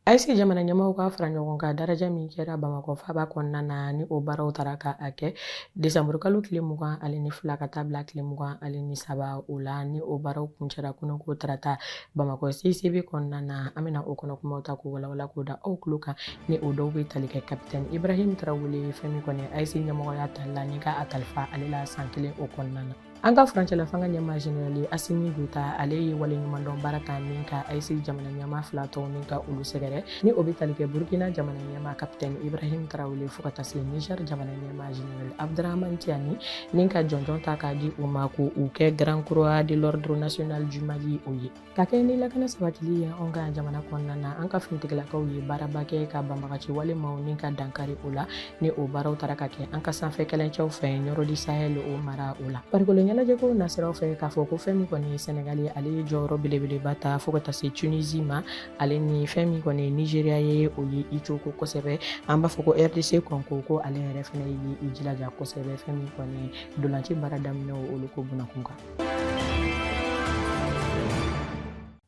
Ayise jamana ɲɛmaaw ka fara ɲɔgɔn kan daraja min kɛra Bamakɔ faaba kɔnɔna na ni o baaraw taara ka kɛ Desanburu kalo tile 22 ka taa bila tile 23 o la ni o baaraw kuncɛra kununko tarata Bamakɔ CCB kɔnɔna na an bɛna o kɔnɔ kumaw ta k'o walawala k'o da aw tulo kan ni o dɔw bɛ tali kɛ Capitaine Ibrahim Tarawele fɛn min kɔni Ayise ɲɛmɔgɔya ta la ni ka a kalifa ale la san 1 o kɔnɔna na. An ka furancɛla fanga ɲɛmaa général Asimi Goita ale ye waleɲumandɔn baara ta min ka Ayise jamana ɲɛmaa fila tɔw ni ka olu sɛgɛrɛ ni o bɛ tali kɛ Burkina jamana ɲɛmaa Capitaine Ibrahim Tarawele fo ka taa se Niger jamana ɲɛmaa général Abdrahamane Tiani ni ka jɔnjɔn ta k'a di u ma ko u kɛ Grand Croix de l'Ordre National du Mali o ye. Ka kɛ ni lakana sabatili ye anw ka jamana kɔnɔna na an ka finitigilakaw ye baaraba kɛ ka banbagaci walemaw ni ka dankari o la ni o baaraw taara ka kɛ an ka sanfɛ kɛlɛncɛw fɛ Yɔrɔdi Sahel o mara o la. Farikolo ɲɛnajɛko nasiraw fɛ k'a fɔ ko fɛn min kɔni ye Sénégal ye ale ye jɔyɔrɔ belebeleba ta fo ka taa se Tunisie ma ale ni fɛn min kɔni ye Nigeria ye o ye i cogo kosɛbɛ an b'a fɔ ko RDC Congo ko ale yɛrɛ fɛnɛ ye i jilaja kosɛbɛ fɛn min kɔni dolanci baara daminɛ olu ko bunakun kan.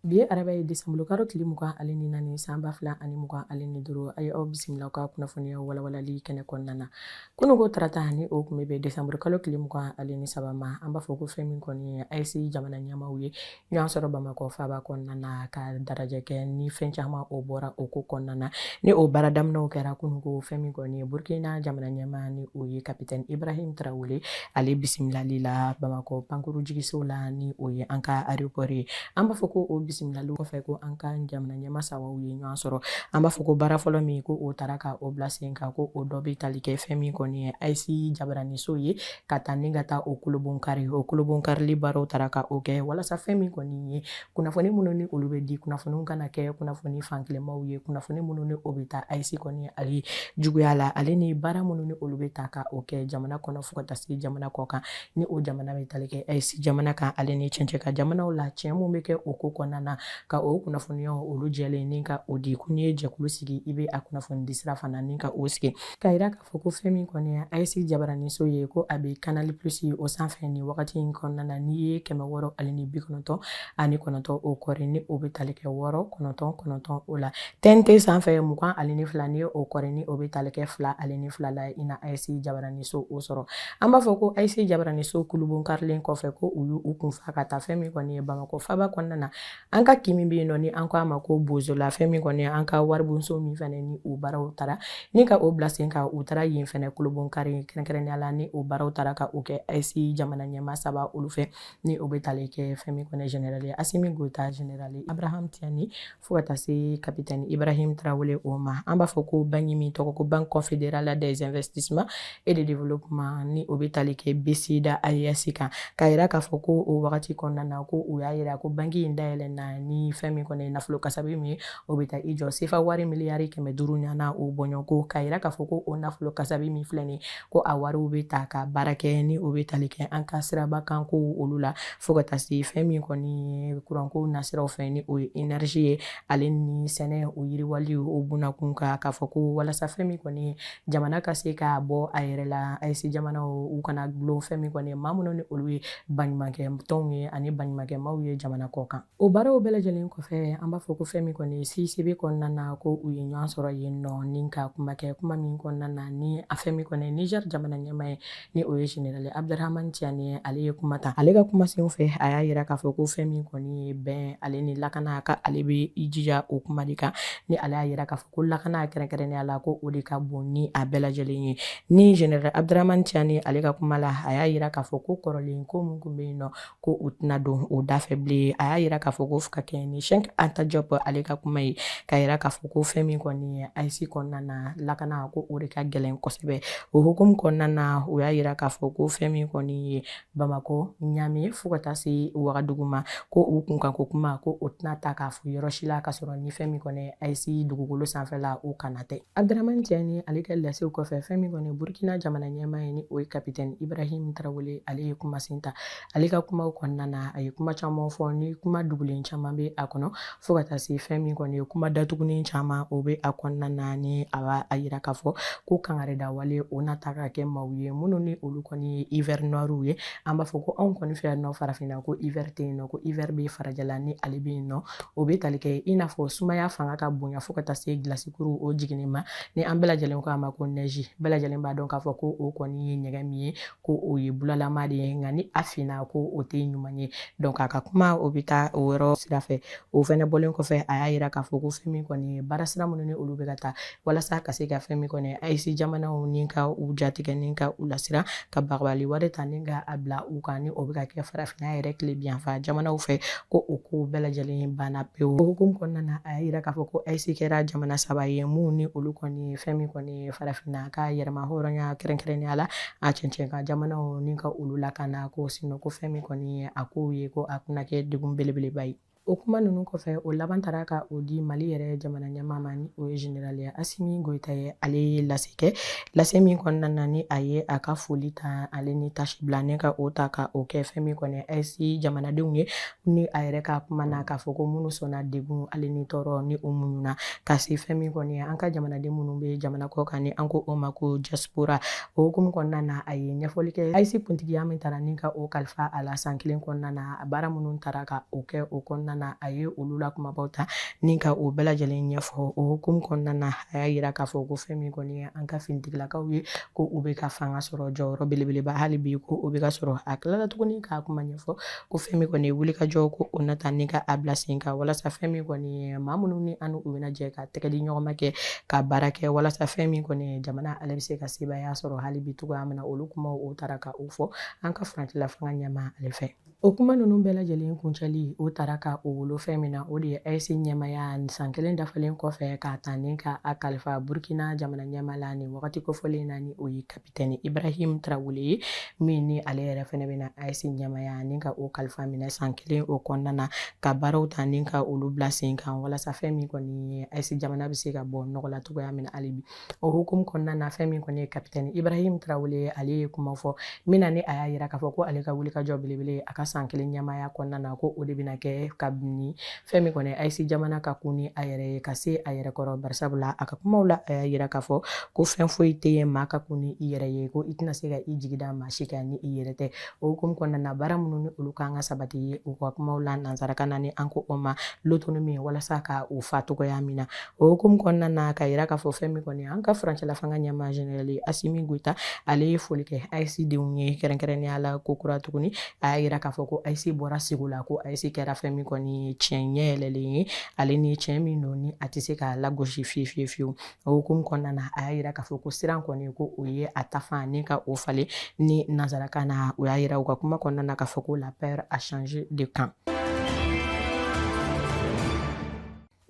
Bi ye araba ye Desanburu kalo tile 24 san 2025 a ye aw bisimila ka kunnafoniya walawalali kɛnɛ kɔnɔna na. Kununko tarata ni o kun bɛ Desanburu kalo tile 23 ma an b'a fɔ ko fɛn min kɔni ye Ayise jamana ɲɛmaaw ye ɲɔgɔn sɔrɔ Bamakɔ faaba kɔnɔna na ka daraja kɛ ni fɛn caman o bɔra o ko kɔnɔna na ni o baara daminɛw kɛra kununko fɛn min kɔni ye Burkina jamana ɲɛmaa ni o ye Capitaine Ibrahim Tarawele ale bisimilali la Bamakɔ pankuru jigisow la ni o ye an ka aéroport ye. An b'a fɔ ko o bisimilali kɔfɛ ko an ka jamana ɲɛmaa sabaw ye ɲɔgɔn sɔrɔ an b'a fɔ ko baara fɔlɔ min ko o taara ka o bila sen kan ko o dɔ bɛ tali kɛ fɛn min kɔni ye Ayise jabaraniso ye ka taa ni ka taa o kolobon kari o kolobon karili baaraw taara ka o kɛ walasa fɛn min kɔni ye kunnafoni minnu ni olu bɛ di kunnafoniw kana kɛ kunnafoni fankilemaw ye kunnafoni minnu ni o bɛ taa Ayise kɔni ale juguya la ale ni baara minnu ni olu bɛ ta ka o kɛ jamana kɔnɔ fo ka taa se jamana kɔ kan ni o jamana bɛ tali kɛ Ayise jamana kan ale ni cɛncɛn ka jamanaw la tiɲɛ mun bɛ kɛ o ko kɔnɔna na ka o kunnafoniyaw olu jɛlen ni ka o di ko n'i ye jɛkulu sigi i bɛ a kunnafoni di sira fana ni ka o sigi ka yira k'a fɔ ko fɛn min kɔni ye Ayise jabaraniso ye ko a bɛ Canal Plus o sanfɛ ni wagati in kɔnɔna na n'i ye 699 o kɔri ni o bɛ tali kɛ 699 o la TNT sanfɛ 22 ni o kɔri ni o bɛ tali kɛ 202 la i na Ayise jabaraniso o sɔrɔ an b'a fɔ ko Ayise jabaraniso kulubon karilen kɔfɛ ko u y'u kun fa ka taa fɛn min kɔni ye Bamakɔ faaba kɔnɔna na an ka kimi bɛ yen nɔ ni an ko a ma ko bozola fɛn min kɔni an ka waribonso min fɛnɛ ni o baaraw taara ni ka o bila sen kan u taara yen fɛnɛ kolobon kari kɛrɛnkɛrɛnnenya la ni o baaraw taara ka o kɛ Ayise jamana ɲɛmaa saba olu fɛ ni o bɛ tali kɛ fɛn min kɔni général Asimi Goita général Abraham Tiani fo ka taa se Capitaine Ibrahim Tarawele o ma an b'a fɔ ko banque min tɔgɔ ko Banque Confédérale des Investissements et de Développement ni o bɛ tali kɛ BCDA AES kan ka yira k'a fɔ ko o wagati kɔnɔna na ko u y'a yira ko banque in dayɛlɛ na ni fɛn min kɔni nafolo kasabi min o bɛ taa i jɔ sefa wari miliyari 500 ɲana o bɔɲɔgɔnko ka yira k'a fɔ ko o nafolo kasabi min filɛ nin ko a wariw bɛ ta ka baara kɛ ni o bɛ tali kɛ an ka siraba kanko olu la fo ka taa se fɛn min kɔni kuranko nasiraw fɛ ni o ye énergie ye ale ni sɛnɛ o yiriwali o bunakun kan k'a fɔ ko walasa fɛn min kɔni jamana ka se ka bɔ a yɛrɛ la Ayise jamana u kana gulon fɛn min kɔni maa minnu ni olu ye baɲumankɛ tɔnw ye ani baɲumankɛmaw ye jamana kɔ kan o baaraw bɛɛ lajɛlen kɔfɛ an b'a fɔ ko fɛn min kɔni CCB kɔnɔna na ko u ye ɲɔgɔn sɔrɔ yen nɔ ni ka kuma kɛ kuma min kɔnɔna na ni a fɛn min kɔni Niger jamana ɲɛmaa ye ni o ye général Abdrahamane Tiani ale ye kuma ta ale ka kuma sen fɛ a y'a yira k'a fɔ ko fɛn min kɔni ye bɛn ale ni lakana ka ale bɛ i jija o kuma de kan ni ale y'a yira k'a fɔ ko lakana kɛrɛnkɛrɛnnenya la ko o de ka bon ni a bɛɛ lajɛlen ye ni général Abdrahamane Tiani ale ka kuma la a y'a yira k'a fɔ ko kɔrɔlen ko mun kun bɛ yen nɔ ko u tɛna don o da fɛ bilen a y'a yira k'a fɔ ko ka kɛ ni Cheikh Anta Diop ale ka kuma ye ka yira k'a fɔ ko fɛn min kɔni ye Ayise kɔnɔna na lakana ko o de ka gɛlɛn kosɛbɛ o hukumu kɔnɔna na o y'a yira k'a fɔ ko fɛn min kɔni ye Bamakɔ Ɲame fo ka taa se Wagadugu ma ko u kun kan ko kuma ko o tɛna ta k'a fɔ yɔrɔ si la ka sɔrɔ ni fɛn min kɔni Ayise dugukolo sanfɛla o kana tɛ Abdrahamane Tiani ale ka lasew kɔfɛ fɛn min kɔni Burkina jamana ɲɛmaa ye ni o ye Capitaine Ibrahim Tarawele ale ye kuma sen ta ale ka kumaw kɔnɔna na a ye kuma caman fɔ ni kuma dugulen caman bɛ a kɔnɔ fo ka taa se fɛn min kɔni ye kuma datugunin caman o bɛ a kɔnɔna na ni a b'a yira k'a fɔ ko kangarida wale o nata ka kɛ maaw ye minnu ni olu kɔni ye hiver noir ye an b'a fɔ ko anw kɔni fɛ yan nɔ farafinna ko hiver tɛ yen nɔ ko hiver bɛ farajɛla ni ale bɛ yen nɔ o bɛ tali kɛ i n'a fɔ sumaya fanga ka bonya fo ka taa se gilasikuru o jiginni ma ni an bɛɛ lajɛlen ko a ma ko neige bɛɛ lajɛlen b'a dɔn k'a fɔ ko o kɔni ye ɲɛgɛn min ye ko o ye bulalama de ye nka ni a finna ko o tɛ ɲuman ye donc a ka kuma o bɛ taa o yɔrɔ sira fɛ o fɛnɛ bɔlen kɔfɛ a y'a yira k'a fɔ ko fɛn min kɔni ye baara sira minnu ni olu bɛ ka taa walasa ka se ka fɛn min kɔni AES jamanaw ni ka u jatigɛ ni ka u lasira ka bagabali wari ta ni ka a bila u kan ni o bɛ ka kɛ farafinna yɛrɛ tile biyanfan jamanaw fɛ ko o ko bɛɛ lajɛlen banna pewu o hukumu kɔnɔna na a y'a yira k'a fɔ ko AES kɛra jamana 3 ye mun ni olu kɔni fɛn min kɔni ye farafinna ka yɛrɛma hɔrɔnya kɛrɛnkɛrɛnnenya la a cɛncɛn ka jamanaw ni ka olu lakana ko sinon ko fɛn min kɔni ye a kow ye ko a kuna kɛ degun belebeleba ye o kuma ninnu kɔfɛ o laban taara ka o di Mali yɛrɛ jamana ɲɛmaa ma ni o ye General Asimi Goita ye ale ye lase kɛ lase min kɔnɔna na ni a ye a ka foli ta ale ni tasi bila ne ka o ta ka o kɛ fɛn min kɔni AES jamanadenw ye ni a yɛrɛ ka kuma na k'a fɔ ko minnu sɔnna degun ale ni tɔɔrɔ ni o muɲuna ka se fɛn min kɔni ye an ka jamanaden minnu bɛ jamana kɔ kan ni an ko o ma ko diaspora o hukumu kɔnɔna na a ye ɲɛfɔli kɛ AES kuntigiya min taara ni ka o kalifa a la san 1 kɔnɔna na a baara minnu taara ka o kɛ o kɔnɔna na a ye olu la kumabaw ta ni ka o bɛɛ lajɛlen ɲɛfɔ o hukumu kɔnɔna na a y'a yira k'a fɔ ko fɛn min kɔni ye an ka finitigilakaw ye ko u bɛ ka fanga sɔrɔ jɔyɔrɔ belebeleba hali bi ko o bɛ ka sɔrɔ a tilala tuguni k'a kuma ɲɛfɔ ko fɛn min kɔni ye wulikajɔ ko o nata ni ka a bila sen kan walasa fɛn min kɔni ye maa minnu ni an u bɛna jɛ ka tɛgɛ di ɲɔgɔn ma kɛ ka baara kɛ walasa fɛn min kɔni ye jamana ale bɛ se ka sebaaya sɔrɔ hali bi cogoya min na olu kumaw o taara ka o fɔ an ka farancɛla fanga ɲɛmaa ale fɛ o kuma ninnu bɛɛ lajɛlen kuncɛli o taara ka o wolo fɛn min na o de ye AES ɲɛmaaya san 1 dafalen kɔfɛ k'a ta ni ka a kalifa Burkina jamana ɲɛmaa la nin wagati kofɔlen na ni o ye kapitɛni Ibrahim Traoré ye min ni ale yɛrɛ fɛnɛ bɛna AES ɲɛmaaya ni ka o kalifa minɛ san 1 o kɔnɔna na ka baaraw ta ni ka olu bila sen kan walasa fɛn min kɔni ye AES jamana bɛ se ka bɔ nɔgɔ la cogoya min na hali bi o hukumu kɔnɔna na fɛn min kɔni ye kapitɛni Ibrahim Traoré ale ye kuma fɔ min na ni a y'a yira k'a fɔ ko ale ka wulikajɔ belebele a ka san 1 ɲɛmaaya kɔnɔna na ko o de bɛna kɛ kabini fɛn min kɔni AES jamana ka kun ni a yɛrɛ ye ka se a yɛrɛ kɔrɔ barisabula a ka kumaw la a y'a yira k'a fɔ ko fɛn foyi tɛ yen maa ka kun ni i yɛrɛ ye ko i tɛna se ka i jigi da maa si kan ni i yɛrɛ tɛ o hukumu kɔnɔna na baara minnu ni olu kan ka sabati ye u ka kumaw la nansarakan na ni an ko o ma l'autonomie walasa ka u fa cogoya min na o hukumu kɔnɔna na ka yira k'a fɔ fɛn min kɔni an ka farancɛla fanga ɲɛmaa General Asimi Goita ale ye foli kɛ AES denw ye kɛrɛnkɛrɛnnenya la ko kura tuguni a y'a yira k'a fɔ ko AES bɔra segu la ko AES kɛra fɛn min kɔni ye tiɲɛ ɲɛ yɛlɛlen ye ale ni tiɲɛ min don ni a tɛ se ka lagosi fiye fiyewu o hukumu kɔnɔna na a y'a yira k'a fɔ ko siran kɔni ko o ye a tafan ni ka o falen ni nansarakan na o y'a yira u ka kuma kɔnɔna na k'a fɔ ko la peur a changé de camp.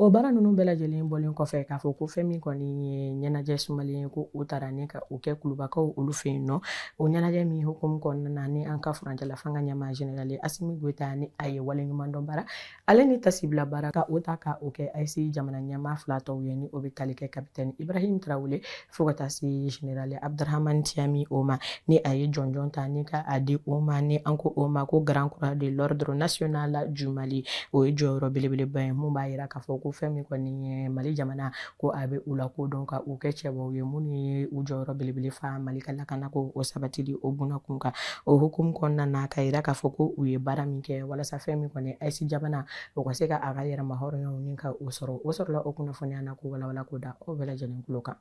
O baara ninnu bɛɛ lajɛlen bɔlen kɔfɛ k'a fɔ ko fɛn min kɔni ye ɲɛnajɛ sumalen ye ko o taara ni ka o kɛ kulubakaw olu fɛ yen nɔ o ɲɛnajɛ min hukumu kɔnɔna na ni an ka furancɛla fanga ɲɛmaa General Asimi Goita ni a ye waleɲuman dɔn baara ale ni tasibila baara ka o ta ka o kɛ AES jamana ɲɛmaa fila tɔw ye ni o bɛ tali kɛ kapitɛni Ibrahim Traoré fo ka taa se General Abdrahamani Tiani o ma ni a ye jɔnjɔn ta ni ka a di o ma ni an ko o ma ko Grand Croix de l'Ordre National du Mali o ye jɔyɔrɔ belebeleba ye mun b'a yira k'a fɔ ko fɛn min kɔni ye Mali jamana ko a bɛ u la ko dɔn ka u kɛ cɛbaw ye minnu ye u jɔyɔrɔ belebele fa Mali ka lakana ko o sabatili o bunakun kan o hukumu kɔnɔna na ka yira k'a fɔ ko u ye baara min kɛ walasa fɛn min kɔni AES jamana o ka se ka a ka yɛrɛma hɔrɔnyaw ni ka o sɔrɔ o sɔrɔla o kunnafoniya na ko walawala ko da o bɛɛ lajɛlen tulo kan.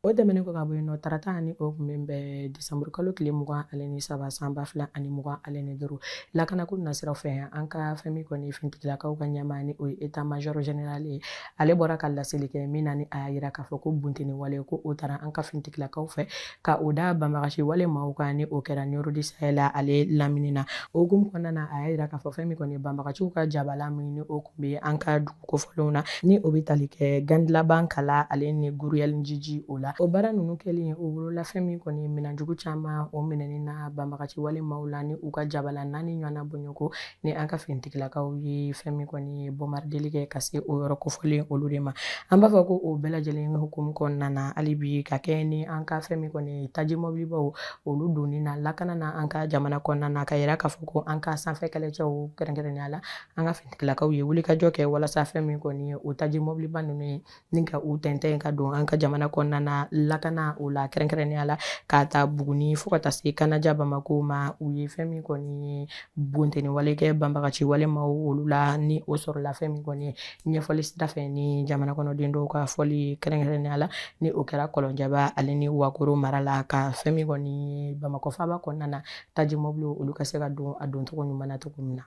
O tɛmɛnen kɔ ka bɔ yen nɔ tarata ani o kun bɛ bɛn Desanburu kalo tile 23 san 2025 lakanako nasiraw fɛ an ka fɛn min kɔni finitigilakaw ka ɲɛmaa ni o ye état major général ye ale bɔra ka laseli kɛ min na ni a y'a yira k'a fɔ ko bunteni wale ko o taara an ka finitigilakaw fɛ ka o da banbagasi wale maaw kan ni o kɛra Nioro du Sahel ale lamini na o hukumu kɔnɔna na a y'a yira k'a fɔ fɛn min kɔni banbagaciw ka jabala min ni o kun bɛ an ka dugu kofɔlenw na ni o bɛ tali kɛ Gandilaban Kala ale ni Guruyɛl Njiji o la la o baara ninnu kɛlen o wolola fɛn min kɔni minɛnjugu caman o minɛni na banbagaci wale maaw la ni u ka jabala naani ɲɔgɔnna bɔɲɔgɔnko ni an ka finitigilakaw ye fɛn min kɔni bomarideli kɛ ka se o yɔrɔ kofɔlen olu de ma an b'a fɔ ko o bɛɛ lajɛlen hukumu kɔnɔna na hali bi ka kɛ ni an ka fɛn min kɔni taji mobilibaw olu donni na lakana na an ka jamana kɔnɔna na ka yira k'a fɔ ko an ka sanfɛ kɛlɛcɛw kɛrɛnkɛrɛnnenya la an ka finitigilakaw ye wulikajɔ kɛ walasa fɛn min kɔni ye o taji mobiliba ninnu ye ni ka u tɛntɛn ka don an ka jamana kɔnɔna na lakana o la kɛrɛnkɛrɛnnenya la k'a ta Buguni fo ka taa se Kanaja Bamako ma u ye fɛn min kɔni bonteni wale kɛ banbagaci walemaw olu la ni o sɔrɔla fɛn min kɔni ɲɛfɔli sira fɛ ni jamana kɔnɔden dɔw ka fɔli kɛrɛnkɛrɛnnenya la ni o kɛra Kɔlɔnjɛba ale ni Wakoro mara la ka fɛn min kɔni Bamakɔ faaba kɔnɔna na taji mobili olu ka se ka don a doncogo ɲuman na cogo min na.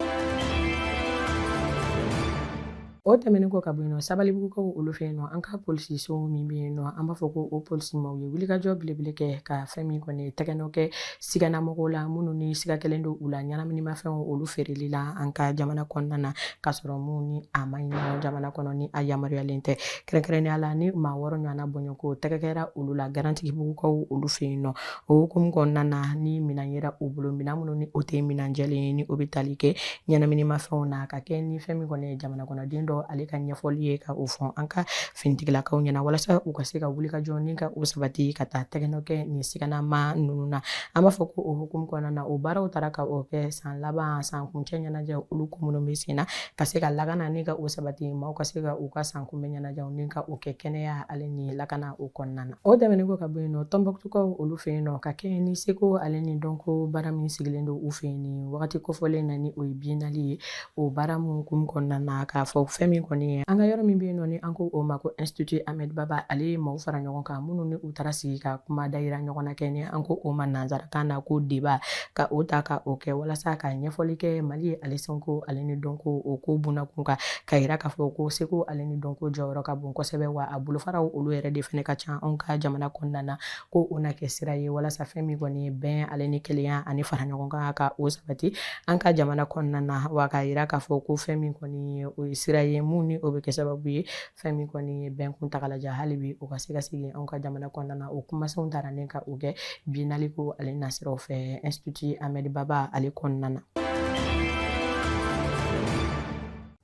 O tɛmɛnen kɔ ka bɔ yen nɔ Sabalibugukaw olu fɛ yen nɔ an ka polisiso min bɛ yen nɔ an b'a fɔ ko o polisimaw ye wulikajɔ belebele kɛ ka fɛn min kɔni tɛgɛnɔ kɛ siganamɔgɔw la minnu ni siga kɛlen don u la ɲɛnaminimafɛnw olu feereli la an ka jamana kɔnɔna na ka sɔrɔ mun ni a ma ɲi jamana kɔnɔ ni a yamaruyalen tɛ kɛrɛnkɛrɛnnenya la ni maa wɔɔrɔ ɲɔgɔnna bɔɲɔgɔnko tɛgɛ kɛra olu la Garantigibugukaw olu fɛ yen nɔ o hukumu kɔnɔna na ni minɛn yera u bolo minɛn minnu ni o tɛ minɛn jɛlen ye ni o bɛ tali kɛ ɲɛnaminimafɛnw na ka kɛ ni fɛn min kɔni ye jamana kɔnɔden dɔ ale ka ɲɛfɔli ye ka o fɔ an ka finitigilakaw ɲɛna walasa u ka se ka wulikajɔ ni ka o sabati ka taa tɛgɛnɔ kɛ nin siganama ninnu na an b'a fɔ ko o hukumu kɔnɔna na o baaraw taara ka o kɛ san laban san kuncɛ ɲɛnajɛ olu ko minnu bɛ sen na ka se ka lakana ni ka o sabati maaw ka se ka u ka san kunbɛn ɲɛnajɛw ni ka o kɛ kɛnɛya ale ni lakana o kɔnɔna na o tɛmɛnen kɔ ka bɔ yen nɔ Tɔnbɔkutukaw olu fɛ yen nɔ ka kɛ ni seko ale ni dɔnko baara min sigilen don u fɛ yen ni wagati kofɔlen na ni o ye biennale ye o baara mun hukumu kɔnɔna na k'a fɔ fɛn min kɔni ye an ka yɔrɔ min bɛ yen nɔ ni an ko o ma ko Institut Ahmed Baba ale ye maaw fara ɲɔgɔn kan minnu ni u taara sigi ka kuma dayira ɲɔgɔn na kɛ ni an ko o ma nanzarakan na ko débat ka o ta ka o kɛ walasa ka ɲɛfɔli kɛ Mali ye ale sɔnko ale ni dɔnko o ko bunakun kan ka yira k'a fɔ ko seko ale ni dɔnko jɔyɔrɔ ka bon kosɛbɛ wa a bolofaraw olu yɛrɛ de fɛnɛ ka ca anw ka jamana kɔnɔna na ko o na kɛ sira ye walasa fɛn min kɔni bɛn ale ni kelenya ani fara ɲɔgɔn kan ka o sabati an ka jamana kɔnɔna na wa ka yira k'a fɔ ko fɛn min kɔni o ye sira ye mun ni o bɛ kɛ sababu ye fɛn min kɔni ye bɛn kuntagalajan hali bi o ka se ka sigi anw ka jamana kɔnɔna na o kumasenw taara ni ka o kɛ biennale ko ale nasiraw fɛ Institut Ahmed Baba ale kɔnɔna na.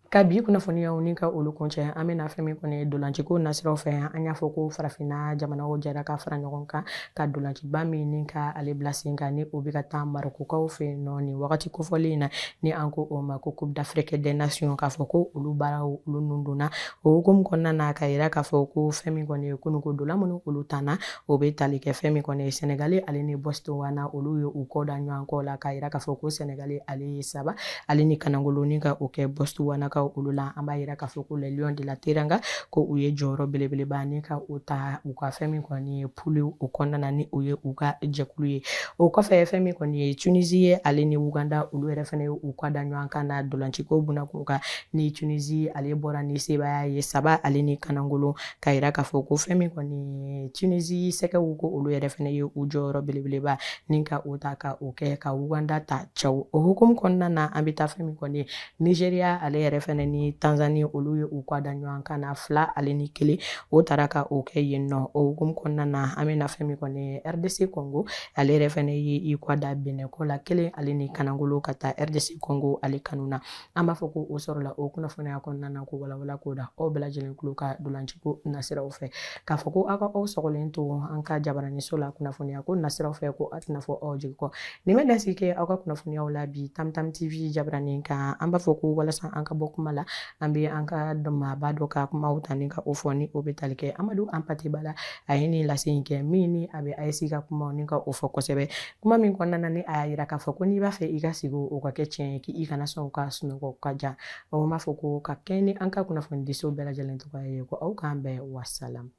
Ka bi kunnafoniyaw ni ka olu kuncɛ an bɛna fɛn min kɔni dolanciko nasiraw fɛ an y'a fɔ ko farafinna jamanaw jɛra ka fara ɲɔgɔn kan ka dolanciba min ni ka ale bila sen kan ni o bɛ ka taa Marɔkukaw fɛ yen nɔ nin wagati kofɔlen in na ni an ko o ma ko Coupe d'Afrique des Nations k'a fɔ ko olu baaraw olu nun donna o hukumu kɔnɔna na ka yira k'a fɔ ko fɛn min kɔni ye kununko dola minnu olu tanna o bɛ tali kɛ fɛn min kɔni ye Sénégal ale ni Botswana olu ye u kɔ da ɲɔgɔn kɔ la ka yira k'a fɔ ko Sénégal ale ye 3 ale ni Kanangolo ni ka o kɛ Botswana olu la an b'a yira k'a fɔ ko les Lions de la Teranga ko u ye jɔyɔrɔ belebeleba ni ka o ta u ka fɛn min kɔni ye poule o kɔnɔna na ni o ye u ka jɛkulu ye o kɔfɛ fɛn min kɔni ye Tunisie ye ale ni Uganda olu yɛrɛ fɛnɛ ye u ka da ɲɔgɔn kan na dolanciko bunakun kan ni Tunisie ale bɔra ni sebaya ye 3 ale ni Kanangolo ka yira k'a fɔ ko fɛn min kɔni Tunisie sɛgɛw ko olu yɛrɛ fɛnɛ ye u jɔyɔrɔ belebeleba ni ka o ta ka o kɛ ka Uganda ta cɛw o hukumu kɔnɔna na an bɛ taa fɛn min kɔni ye Nigeria ale yɛrɛ fɛnɛ ni Tanzanie olu ye u ka da ɲɔgɔn kan na 2 ale ni 1 o taara ka o kɛ yen nɔ o hukumu kɔnɔna na an bɛna fɛn min kɔni ye RDC Congo ale yɛrɛ fɛnɛ ye i kɔ da Benin ko la 1 ale ni Kanangolo ka taa RDC Congo ale kanu na an b'a fɔ ko o sɔrɔla o kunnafoniya kɔnɔna na ko walawala ko da aw bɛɛ lajɛlen tulo ka dolanciko nasiraw fɛ k'a fɔ ko aw ka aw sɔgɔlen to an ka jabaraniso la kunnafoniya ko nasiraw fɛ ko a tɛna fɔ aw jigi kɔ nin bɛ lasigi kɛ aw ka kunnafoniyaw la bi Tamtam TV jabaranin kan an b'a fɔ ko walasa an ka bɔ kuma la an bɛ an ka maaba dɔ ka kumaw ta ni ka o fɔ ni o bɛ tali kɛ Amadu Ampati Bala a ye nin lase in kɛ min ni a bɛ AES ka kumaw ni ka o fɔ kosɛbɛ kuma min kɔnɔna na ni a y'a yira k'a fɔ ko n'i b'a fɛ i ka sigi o ka kɛ tiɲɛ ye k'i kana sɔn ka sunɔgɔ ka jan o b'a fɔ ko ka kɛ ni an ka kunnafoni diso bɛɛ lajɛlen tɔgɔ ye ko aw k'an bɛn wasalam